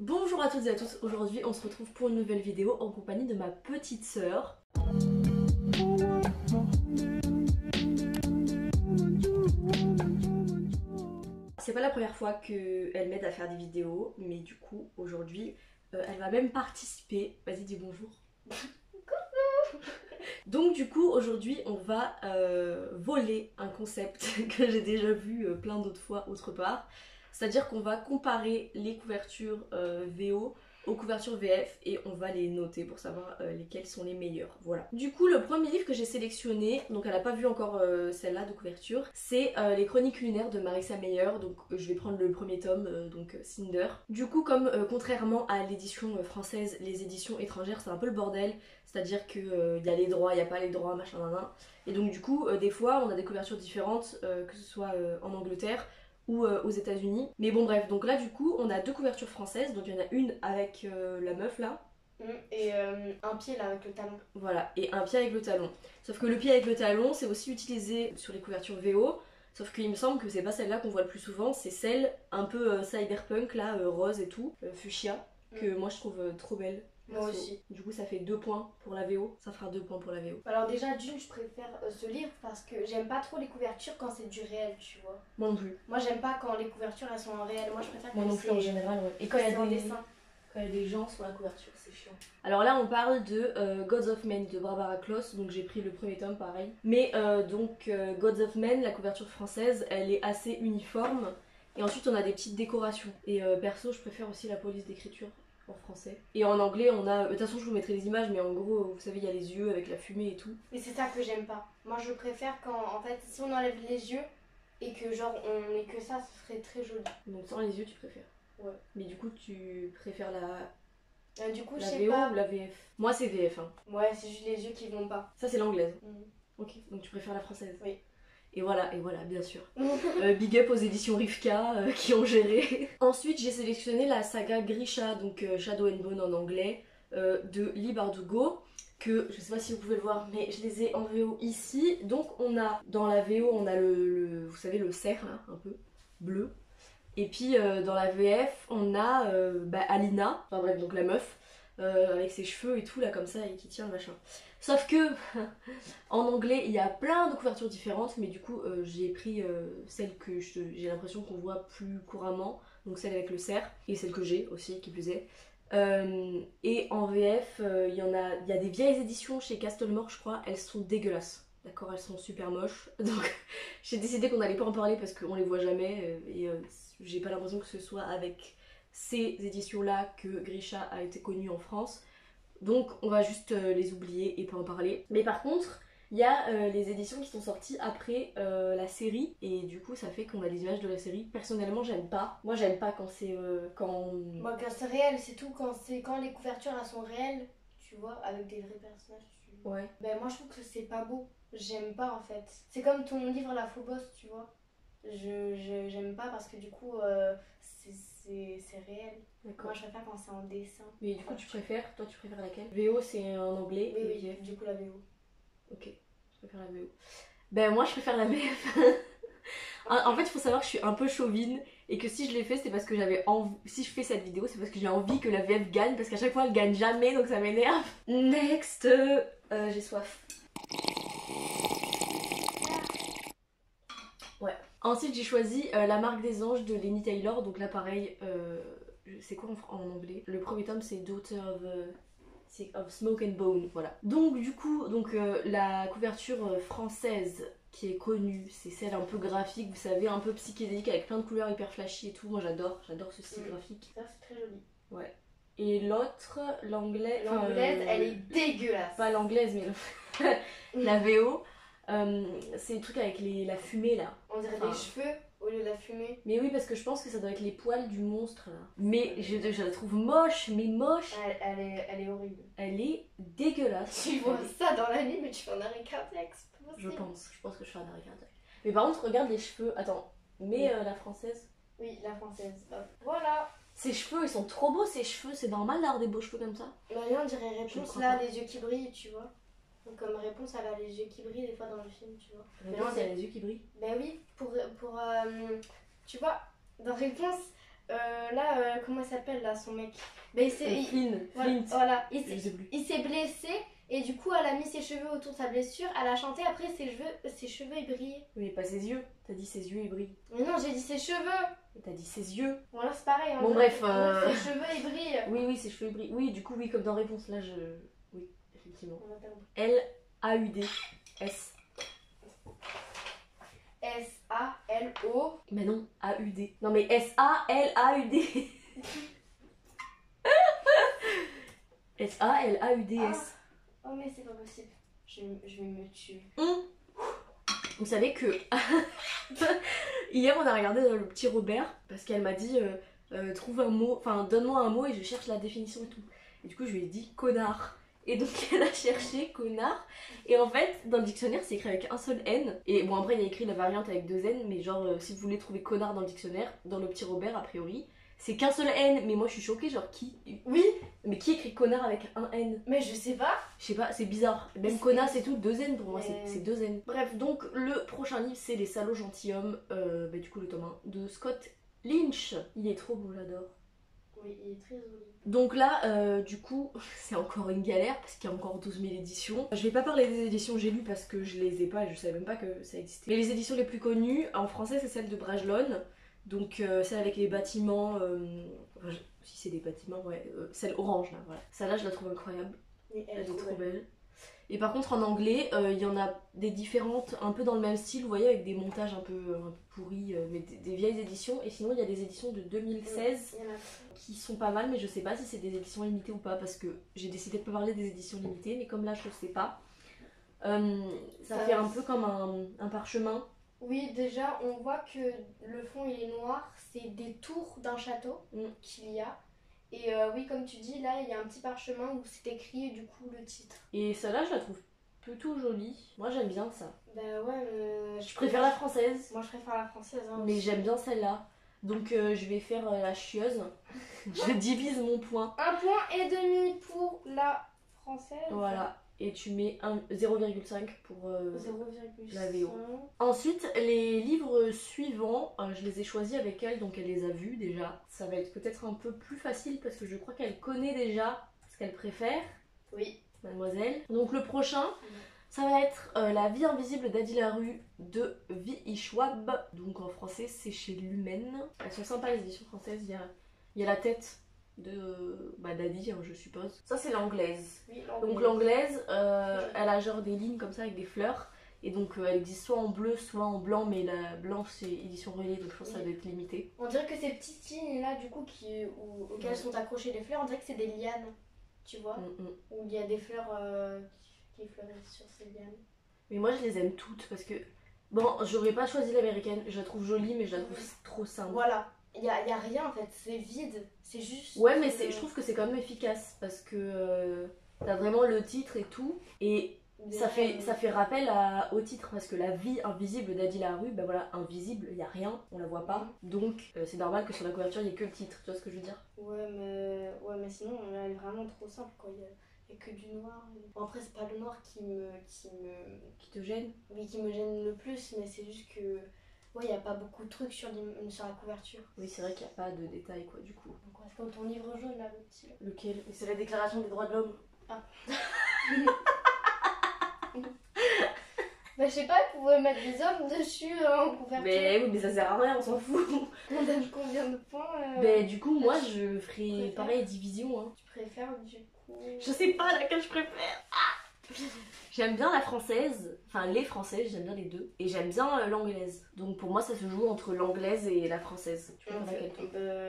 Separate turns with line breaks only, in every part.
Bonjour à toutes et à tous, aujourd'hui on se retrouve pour une nouvelle vidéo en compagnie de ma petite sœur. C'est pas la première fois qu'elle m'aide à faire des vidéos, mais du coup aujourd'hui elle va même participer. Vas-y, dis bonjour. Donc du coup aujourd'hui on va voler un concept que j'ai déjà vu plein d'autres fois autre part. C'est-à-dire qu'on va comparer les couvertures VO aux couvertures VF et on va les noter pour savoir lesquelles sont les meilleures. Voilà. Du coup le premier livre que j'ai sélectionné, donc elle n'a pas vu encore celle-là de couverture, c'est Les Chroniques lunaires de Marissa Meyer. Donc je vais prendre le premier tome, donc Cinder. Du coup comme contrairement à l'édition française, les éditions étrangères c'est un peu le bordel. C'est-à-dire qu'il y a les droits, il n'y a pas les droits, machin, nan. Et donc du coup, des fois, on a des couvertures différentes, que ce soit en Angleterre ou aux États-Unis. Mais bon, bref, donc là, du coup, on a deux couvertures françaises. Donc il y en a une avec la meuf là.
Et un pied là avec le talon.
Voilà, et un pied avec le talon. Sauf que le pied avec le talon, c'est aussi utilisé sur les couvertures VO. Sauf qu'il me semble que c'est pas celle-là qu'on voit le plus souvent, c'est celle un peu cyberpunk là, rose et tout, fuchsia, que moi je trouve trop belle.
Moi aussi.
Du coup, ça fait 2 points pour la VO. Ça fera 2 points pour la VO.
Alors déjà, d'une, je préfère ce livre parce que j'aime pas trop les couvertures quand c'est du réel, tu vois.
Moi non plus.
Moi, j'aime pas quand les couvertures elles sont en réel. Moi, je préfère
Moi non plus en général, ouais. Et quand il y a des
dessins.
Quand il y a des gens sur la couverture, c'est chiant. Alors là, on parle de Gods of Men de Barbara Kloss, donc j'ai pris le premier tome, pareil. Mais Gods of Men, la couverture française, elle est assez uniforme. Et ensuite, on a des petites décorations. Et perso, je préfère aussi la police d'écriture en français. Et en anglais, on a... De toute façon, je vous mettrai les images, mais en gros, vous savez, il y a les yeux avec la fumée et tout.
Et c'est ça que j'aime pas. Moi, je préfère quand, en fait, si on enlève les yeux et que genre on met que ça, ce serait très joli.
Donc sans les yeux, tu préfères?
Ouais.
Mais du coup, tu préfères
Du coup, je
la
sais
VO
pas.
ou la VF? Moi, c'est VF. Hein.
Ouais, c'est juste les yeux qui vont pas.
Ça, c'est l'anglaise.
Mm.
Ok, donc tu préfères la française?
Oui.
Et voilà, bien sûr. Big up aux éditions Rivka qui ont géré. Ensuite, j'ai sélectionné la saga Grisha, donc Shadow and Bone en anglais, de Leigh Bardugo, que je sais pas si vous pouvez le voir, mais je les ai en VO ici. Donc on a, dans la VO, on a vous savez, le cerf là, un peu bleu. Et puis dans la VF, on a Alina, enfin bref, donc la meuf, avec ses cheveux et tout là comme ça et qui tient le machin. Sauf que en anglais il y a plein de couvertures différentes, mais du coup j'ai pris celle que j'ai l'impression qu'on voit plus couramment, donc celle avec le cerf, et celle que j'ai aussi qui plus est. Et en VF il y a des vieilles éditions chez Castlemore je crois, elles sont dégueulasses. D'accord, elles sont super moches, donc j'ai décidé qu'on n'allait pas en parler parce qu'on les voit jamais et j'ai pas l'impression que ce soit avec ces éditions-là que Grisha a été connue en France. Donc on va juste les oublier et pas en parler. Mais par contre, il y a les éditions qui sont sorties après la série et du coup ça fait qu'on a les images de la série. Personnellement, j'aime pas. Moi, j'aime pas quand c'est
Moi, quand c'est réel, c'est tout. Quand les couvertures elles sont réelles, tu vois, avec des vrais personnages.
Ouais.
Ben moi, je trouve que c'est pas beau. J'aime pas en fait. C'est comme ton livre La Faux Boss, tu vois. J'aime pas parce que du coup c'est réel. Moi je préfère quand c'est en dessin.
Mais du coup tu préfères laquelle? VO c'est en anglais?
Oui, du coup la VO.
Ok, je préfère la VO. Ben moi je préfère la VF. En fait il faut savoir que je suis un peu chauvine et que si je l'ai fait c'est parce que j'avais envie. Si je fais cette vidéo c'est parce que j'ai envie que la VF gagne, parce qu'à chaque fois elle gagne jamais donc ça m'énerve. Next, j'ai soif. Ouais. Ensuite j'ai choisi La Marque des Anges de Lenny Taylor, donc là pareil, c'est quoi en anglais? Le premier tome c'est Daughter of Smoke and Bone, voilà. Donc du coup, la couverture française qui est connue, c'est celle un peu graphique, vous savez, un peu psychédélique avec plein de couleurs hyper flashy et tout. Moi j'adore ce style graphique.
Ça c'est très joli.
Ouais. Et l'autre, l'anglaise,
elle est dégueulasse.
Pas l'anglaise mais la VO. C'est le truc avec la fumée là.
On dirait des cheveux au lieu de la fumée.
Mais oui, parce que je pense que ça doit être les poils du monstre là. Mais je la trouve moche, mais moche.
Elle est horrible.
Elle est dégueulasse.
Tu vois ça dans la nuit, mais tu fais un arrêt cardiaque.
Je pense que je fais un arrêt cardiaque. Mais par contre, regarde les cheveux. Attends, mais la française.
Oui, la française. Hop. Voilà.
Ses cheveux, ils sont trop beaux ces cheveux. C'est normal d'avoir des beaux cheveux comme ça.
Bah, on dirait réponse là, les yeux qui brillent, tu vois. Donc comme réponse, elle a les yeux qui brillent des fois dans le film, tu vois.
Réponse, elle a les yeux qui brillent.
Ben oui, tu vois, dans réponse, Là, comment il s'appelle là, son mec? Ben,
Flint.
Voilà.
Je sais plus.
Il s'est blessé et du coup elle a mis ses cheveux autour de sa blessure, elle a chanté, après ses cheveux ils brillaient.
Oui, mais pas ses yeux. T'as dit ses yeux ils brillent.
Mais non, j'ai dit ses cheveux.
Et t'as dit ses yeux.
Bon là c'est pareil.
Bon bref.
Ses cheveux ils brillent.
Oui, ses cheveux ils brillent. Oui, du coup, oui, comme dans Réponse. Là, oui, effectivement.
On a perdu.
L-A-U-D. S.
S-A-L-O.
Mais non, A-U-D. Non mais S-A-L-A-U-D. S-A-L-A-U-D-S.
Oh mais c'est pas possible. Je vais me tuer.
Vous savez que hier on a regardé le petit Robert parce qu'elle m'a dit trouve un mot, enfin donne-moi un mot et je cherche la définition et tout. Et du coup je lui ai dit connard. Et donc elle a cherché connard. Et en fait dans le dictionnaire c'est écrit avec un seul N. Et bon après il y a écrit la variante avec deux N. Mais genre si vous voulez trouver connard dans le dictionnaire, dans le petit Robert a priori c'est qu'un seul N. Mais moi je suis choquée, genre qui...
Oui.
Mais qui écrit connard avec un N?
Mais je sais pas.
Je sais pas, c'est bizarre. Même connasse et tout, deux N pour moi, c'est deux N. Bref, donc le prochain livre c'est Les salauds gentilshommes, du coup le tome 1 de Scott Lynch. Il est trop beau, j'adore.
Oui, il est très joli.
Donc là, du coup, c'est encore une galère parce qu'il y a encore 12 000 éditions. Je vais pas parler des éditions que j'ai lues parce que je les ai pas et je savais même pas que ça existait. Mais les éditions les plus connues, en français, c'est celle de Bragelonne. Donc celle avec les bâtiments, si c'est des bâtiments, ouais, celle orange là, voilà. Celle-là, je la trouve incroyable.
Oui,
elle est trop belle. Et par contre en anglais, il y en a des différentes, un peu dans le même style, vous voyez, avec des montages un peu pourris, mais des vieilles éditions. Et sinon il y a des éditions de 2016 qui sont pas mal, mais je sais pas si c'est des éditions limitées ou pas, parce que j'ai décidé de pas parler des éditions limitées, mais comme là je sais pas, ça fait un peu comme un parchemin.
Oui, déjà on voit que le fond il est noir, c'est des tours d'un château qu'il y a. Et oui, comme tu dis, là, il y a un petit parchemin où c'est écrit du coup le titre. Et
celle-là, je la trouve plutôt jolie. Moi, j'aime bien ça.
Bah ouais, mais...
Je préfère la française.
Moi, je préfère la française. Hein,
mais j'aime bien celle-là. Donc, je vais faire la chieuse. Je divise mon point.
1,5 point pour la française.
Voilà. Et tu mets 0,5 pour la VO. Ensuite, les livres suivants, je les ai choisis avec elle, donc elle les a vus déjà. Ça va être peut-être un peu plus facile parce que je crois qu'elle connaît déjà ce qu'elle préfère.
Oui.
Mademoiselle. Donc le prochain, ça va être La vie invisible d'Adi Larue de V.I. Schwab. Donc en français, c'est chez Lumen. Elles sont sympas les éditions françaises. Il y a la tête de d'Adi, hein, je suppose. Ça c'est l'anglaise.
Oui,
donc l'anglaise, elle a genre des lignes comme ça avec des fleurs. Et donc elle existe soit en bleu, soit en blanc, mais la blanche c'est édition relais, donc je pense que ça doit être limité.
On dirait que ces petites lignes là du coup auxquelles sont accrochées les fleurs, on dirait que c'est des lianes, tu vois, où il y a des fleurs qui fleurissent sur ces lianes.
Mais moi je les aime toutes parce que, bon, j'aurais pas choisi l'américaine, je la trouve jolie mais je la trouve trop simple.
Voilà. Y a rien en fait, c'est vide, c'est juste...
Ouais mais je trouve que c'est quand même efficace parce que t'as vraiment le titre et tout et ça fait rappel au titre parce que la vie invisible d'Adi Larue, bah voilà, invisible, il y a rien, on la voit pas, donc c'est normal que sur la couverture il y ait que le titre, tu vois ce que je veux dire?
Ouais mais sinon elle est vraiment trop simple quoi, il y a que du noir. Bon, après c'est pas le noir qui
te gêne?
Oui, qui me gêne le plus, mais c'est juste que... Ouais, il n'y a pas beaucoup de trucs sur la couverture.
Oui, c'est vrai qu'il n'y a pas de détails, quoi, du coup.
Donc, c'est comme ton livre jaune, là, le petit.
Lequel? C'est la déclaration des droits de l'homme.
Ah. Bah, je sais pas, ils pourraient mettre des hommes dessus en couverture.
Mais oui, mais ça sert à rien, on s'en fout.
On donne combien de points
Mais du coup, moi, je ferais pareil, division. Hein.
Tu préfères, du coup...
Je sais pas laquelle je préfère. Ah, j'aime bien la française, enfin les françaises, j'aime bien les deux. Et j'aime bien l'anglaise. Donc pour moi, ça se joue entre l'anglaise et la française. Tu préfères laquelle toi?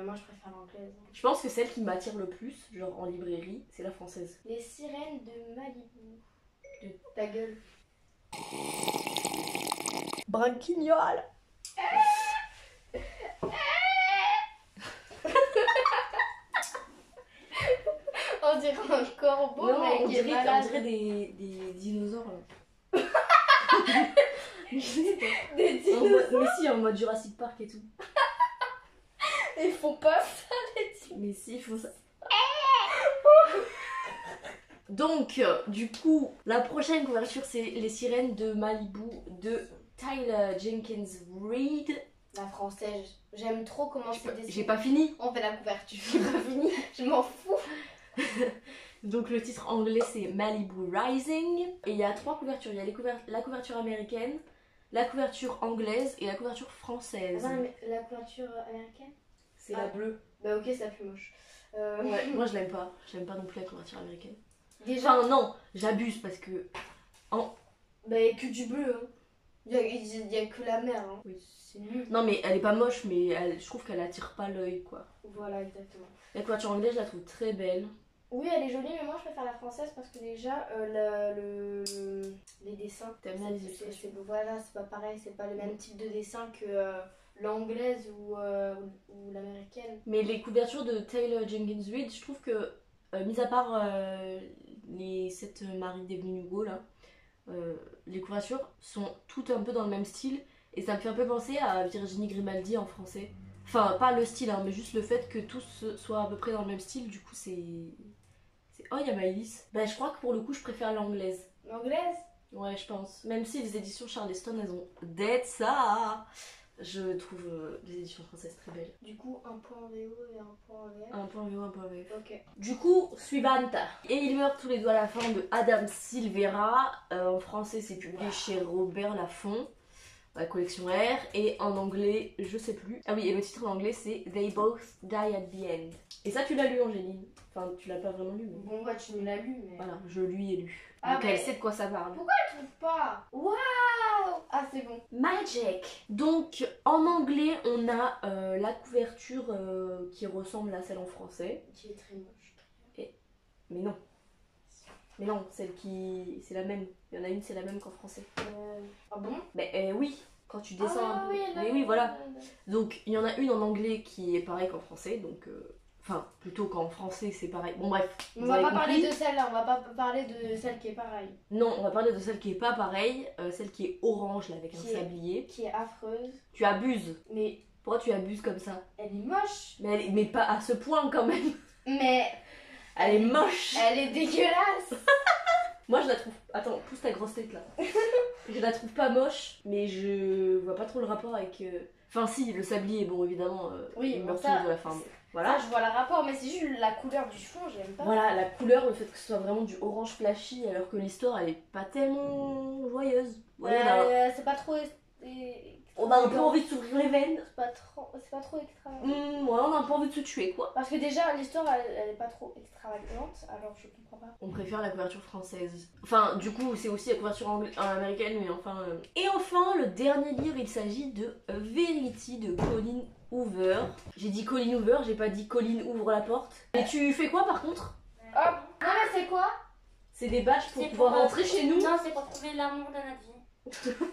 Moi, je préfère l'anglaise.
Je pense que celle qui m'attire le plus, genre en librairie, c'est la française.
Les sirènes de Malibu. Ta gueule.
Branquignol.
On dirait un corbeau,
non,
mais
on
qui est malade.
On dirait des dinosaures là.
Des dinosaures.
Mais si, en mode Jurassic Park et tout.
Ils font pas ça, les dinosaures.
Mais si, ils font ça. Donc, du coup, la prochaine couverture, c'est Les sirènes de Malibu de Tyler Jenkins Reid.
La française, j'aime trop comment c'est dessiné.
J'ai pas fini.
On fait la couverture. J'ai pas fini. Je m'en fous.
Donc le titre anglais c'est Malibu Rising. Et il y a 3 couvertures. Il y a la couverture américaine, la couverture anglaise et la couverture française.
Ah, mais la couverture américaine?
C'est la bleue.
Bah ok, c'est la plus moche.
Ouais, moi je l'aime pas. J'aime pas non plus la couverture américaine.
Déjà.
Enfin non, j'abuse parce que...
Bah y a que du bleu. Hein. Y a que la mer. Hein.
Oui.
C'est nul.
Non mais elle est pas moche, mais je trouve qu'elle attire pas l'œil quoi.
Voilà, exactement.
La couverture anglaise, je la trouve très belle.
Oui, elle est jolie, mais moi je préfère la française parce que déjà, les dessins,
T'aimes bien les illustrations.
Voilà, c'est pas pareil, c'est pas le même type de dessin que l'anglaise ou l'américaine.
Mais les couvertures de Taylor Jenkins Reid, je trouve que, mis à part les 7 maris d'Evelyn Hugo là, les couvertures sont toutes un peu dans le même style et ça me fait un peu penser à Virginie Grimaldi en français. Enfin, pas le style, hein, mais juste le fait que tous soient à peu près dans le même style, du coup c'est... Oh, il y a Maïlis. Bah, je crois que pour le coup, je préfère l'anglaise.
L'anglaise?
Ouais, je pense. Même si les éditions Charleston, elles ont dead ça. Je trouve les éditions françaises très belles.
Du coup, un point en VO et un point en VF.
Un point VO, un point VF.
Ok.
Du coup, suivante. Et ils meurent tous les deux à la fin de Adam Silvera. En français, c'est publié chez Robert Laffont, la collection R. Et en anglais, je sais plus. Ah oui, et le titre en anglais, c'est They Both Die at the End. Et ça, tu l'as lu, Angéline. Enfin, tu l'as pas vraiment lu. Mais...
Bon, bah, tu me l'as lu, mais.
Voilà, je lui ai lu.
Ah,
donc
mais...
elle sait de quoi ça parle.
Pourquoi elle trouve pas? Waouh! Ah, c'est bon.
Magic. Donc en anglais on a la couverture qui ressemble à celle en français.
Qui est très moche.
Mais non. Mais non, celle qui... c'est la même. Il y en a une c'est la même qu'en français.
Ah bon?
Mais oui, quand tu descends
ah,
un peu.
Oui,
mais oui voilà. Donc il y en a une en anglais qui est pareille qu'en français. Donc enfin plutôt qu'en français c'est pareil. Bon bref.
On va pas parler de celle-là, on va pas parler de celle qui est pareille.
Non, on va parler de celle qui est pas pareille, celle qui est orange là avec un sablier.
Qui est affreuse.
Tu abuses.
Mais
pourquoi tu abuses comme ça?
Elle est moche.
Mais pas à ce point quand même.
Mais
elle est moche.
Elle est dégueulasse.
Moi je la trouve... Attends, pousse ta grosse tête là. Je la trouve pas moche, mais je vois pas trop le rapport avec... Enfin si, le sablier, bon évidemment,
oui,
il meurt
ça,
de la fin. Voilà.
Ça je vois le rapport, mais c'est juste la couleur du fond, j'aime pas.
Voilà, la couleur, le fait que ce soit vraiment du orange flashy, alors que l'histoire elle est pas tellement joyeuse.
C'est pas trop...
On a un peu envie de s'ouvrir les veines.
C'est pas trop extravagant.
Ouais, on a un peu envie de se tuer quoi.
Parce que déjà l'histoire elle est pas trop extravagante, alors je comprends pas.
On préfère la couverture française. Enfin, du coup, c'est aussi la couverture américaine, mais enfin... Et enfin, le dernier livre, il s'agit de Verity de Colleen Hoover. J'ai dit Colleen Hoover, j'ai pas dit Colleen ouvre la porte. Et tu fais quoi par contre?
Hop. Non mais c'est quoi?
C'est des badges pour pouvoir rentrer chez nous.
Non, c'est pour trouver l'amour de notre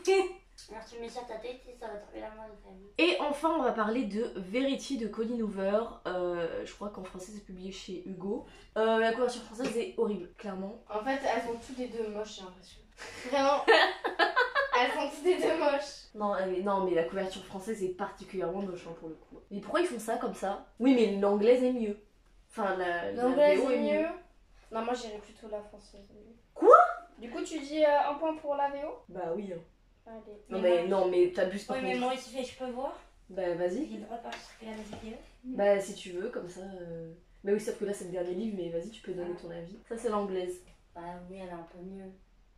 vie. Alors tu mets ça à ta tête et ça va trouver l'amour de ta vie.
Et enfin on va parler de Verity de Colleen Hoover. Je crois qu'en français c'est publié chez Hugo. La couverture française est horrible, clairement.
En fait elles sont toutes les deux moches, j'ai l'impression. Vraiment. Elles sont toutes les deux moches.
Non mais la couverture française est particulièrement moche pour le coup. Mais pourquoi ils font ça comme ça? Oui mais l'anglaise est mieux. Enfin
l'anglaise est mieux. Non moi j'irais plutôt la française.
Quoi?
Du coup tu dis un point pour la VO?
Bah oui.
Allez.
Non mais t'abuses pas.
Oui mais moi aussi je peux voir.
Bah vas-y.
J'ai le droit de participer à la vidéo.
Bah si tu veux comme ça. Bah oui sauf que là c'est le dernier livre mais vas-y tu peux donner ton avis. Ça c'est l'anglaise.
Bah oui elle est un peu mieux.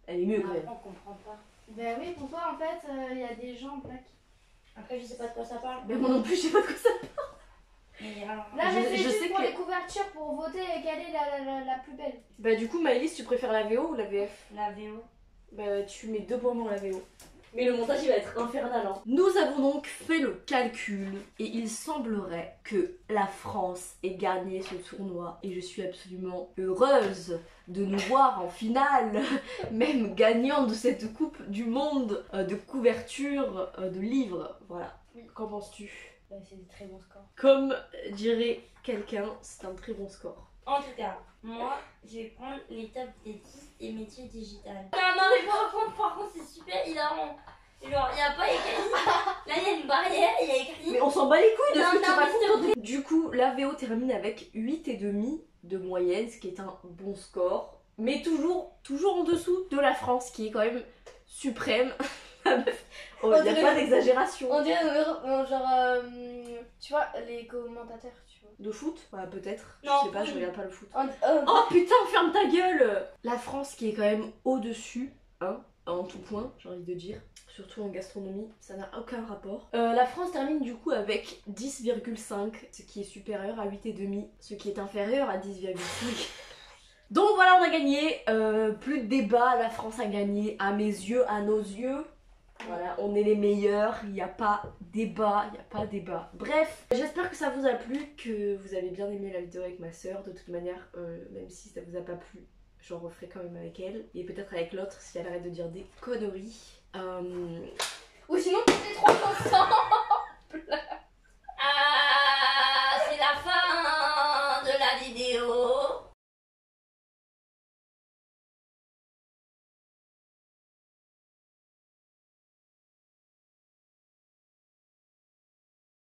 Elle est mieux quand même.
On comprend pas.
Bah oui pourquoi en fait il y a des gens black.
Après je sais pas de quoi ça parle.
Mais moi non plus je sais pas de quoi ça parle.
Là mais c'est juste pour les couvertures pour voter quelle est la plus belle.
Bah du coup Maëlys tu préfères la VO ou la VF?
La VO.
Bah tu mets 2 points pour la VO. Mais le montage il va être infernal hein. Nous avons donc fait le calcul et il semblerait que la France ait gagné ce tournoi et je suis absolument heureuse de nous voir en finale, même gagnant de cette coupe du monde de couverture de livres. Voilà. Qu'en penses-tu?
Bah c'est des très bons scores.
Comme dirait quelqu'un, c'est un très bon score.
En tout cas, moi, je vais prendre l'étape des 10 des métiers digitales. Non, mais par contre, c'est super hilarant. Genre, il n'y a pas écrit. Là, il y a une barrière, il y a écrit.
Mais on s'en bat les couilles de ce que tu racontes.
racontes.
Du coup, la VO termine avec 8,5 de moyenne, ce qui est un bon score. Mais toujours en dessous de la France, qui est quand même suprême, Oh, il n'y a pas d'exagération.
On dirait genre, tu vois, les commentateurs, tu vois.
De foot? Bah peut-être.
Non,
Je sais pas, je regarde pas le foot.
Oh,
Oh putain, ferme ta gueule! La France qui est quand même au-dessus, hein, en tout point, j'ai envie de dire. Surtout en gastronomie, ça n'a aucun rapport. La France termine du coup avec 10,5, ce qui est supérieur à 8,5, ce qui est inférieur à 10,5. Donc voilà, on a gagné. Plus de débat, la France a gagné à mes yeux, à nos yeux. Voilà, on est les meilleurs, il n'y a pas débat, il n'y a pas débat. Bref, j'espère que ça vous a plu, que vous avez bien aimé la vidéo avec ma soeur. De toute manière, même si ça vous a pas plu, j'en referai quand même avec elle. Et peut-être avec l'autre si elle arrête de dire des conneries.
Ou sinon, c'était trop constant.